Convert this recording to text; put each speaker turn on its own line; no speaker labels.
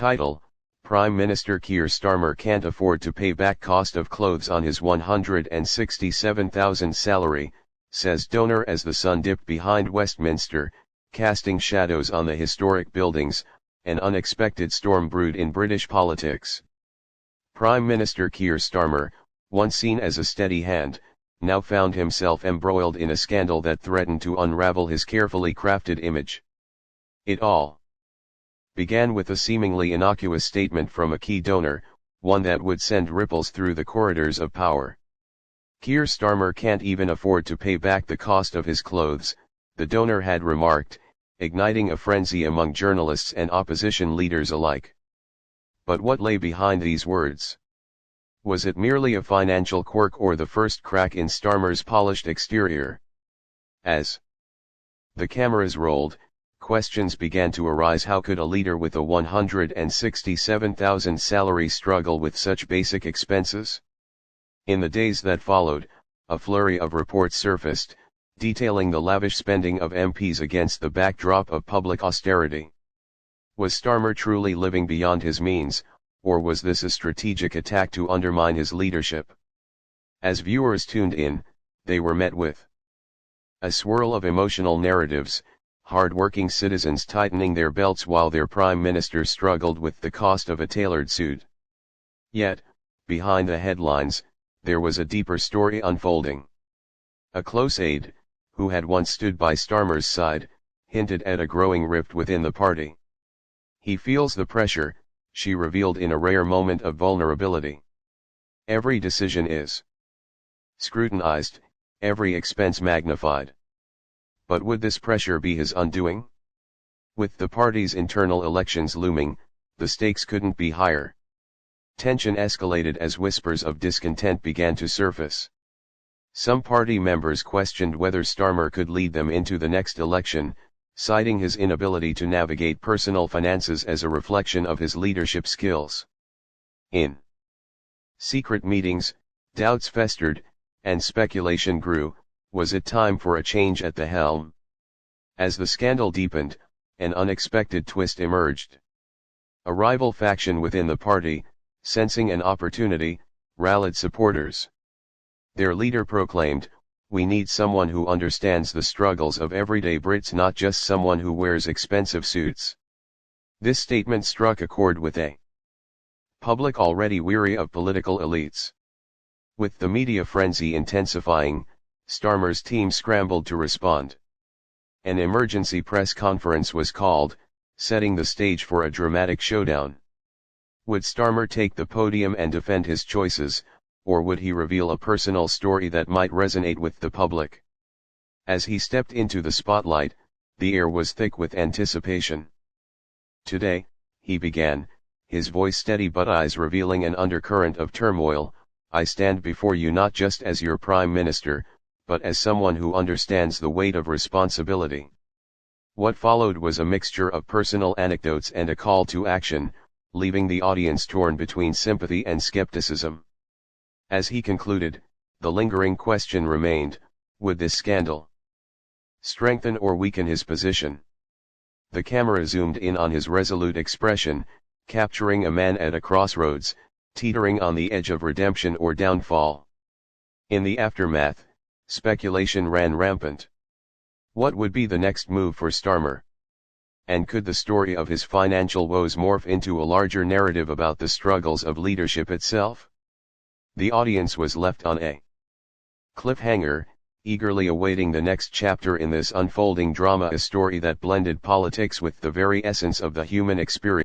Title: Prime Minister Keir Starmer can't afford to pay back cost of clothes on his $167,000 salary, says donor as the sun dipped behind Westminster, casting shadows on the historic buildings. An unexpected storm brewed in British politics. Prime Minister Keir Starmer, once seen as a steady hand, now found himself embroiled in a scandal that threatened to unravel his carefully crafted image. It all began with a seemingly innocuous statement from a key donor, one that would send ripples through the corridors of power. Keir Starmer can't even afford to pay back the cost of his clothes, the donor had remarked, igniting a frenzy among journalists and opposition leaders alike. But what lay behind these words? Was it merely a financial quirk or the first crack in Starmer's polished exterior? As the cameras rolled, questions began to arise. How could a leader with a $167,000 salary struggle with such basic expenses? In the days that followed, a flurry of reports surfaced, detailing the lavish spending of MPs against the backdrop of public austerity. Was Starmer truly living beyond his means, or was this a strategic attack to undermine his leadership? As viewers tuned in, they were met with a swirl of emotional narratives, hard-working citizens tightening their belts while their prime minister struggled with the cost of a tailored suit. Yet, behind the headlines, there was a deeper story unfolding. A close aide, who had once stood by Starmer's side, hinted at a growing rift within the party. He feels the pressure, she revealed in a rare moment of vulnerability. Every decision is scrutinized, every expense magnified. But would this pressure be his undoing? With the party's internal elections looming, the stakes couldn't be higher. Tension escalated as whispers of discontent began to surface. Some party members questioned whether Starmer could lead them into the next election, citing his inability to navigate personal finances as a reflection of his leadership skills. In secret meetings, doubts festered, and speculation grew. Was it time for a change at the helm? As the scandal deepened, an unexpected twist emerged. A rival faction within the party, sensing an opportunity, rallied supporters. Their leader proclaimed, "We need someone who understands the struggles of everyday Brits, not just someone who wears expensive suits." This statement struck a chord with a public already weary of political elites. With the media frenzy intensifying, Starmer's team scrambled to respond. An emergency press conference was called, setting the stage for a dramatic showdown. Would Starmer take the podium and defend his choices, or would he reveal a personal story that might resonate with the public? As he stepped into the spotlight, the air was thick with anticipation. "Today," he began, his voice steady but eyes revealing an undercurrent of turmoil, "I stand before you not just as your prime minister, but as someone who understands the weight of responsibility." What followed was a mixture of personal anecdotes and a call to action, leaving the audience torn between sympathy and skepticism. As he concluded, the lingering question remained, would this scandal strengthen or weaken his position? The camera zoomed in on his resolute expression, capturing a man at a crossroads, teetering on the edge of redemption or downfall. In the aftermath, speculation ran rampant. What would be the next move for Starmer? And could the story of his financial woes morph into a larger narrative about the struggles of leadership itself? The audience was left on a cliffhanger, eagerly awaiting the next chapter in this unfolding drama, a story that blended politics with the very essence of the human experience.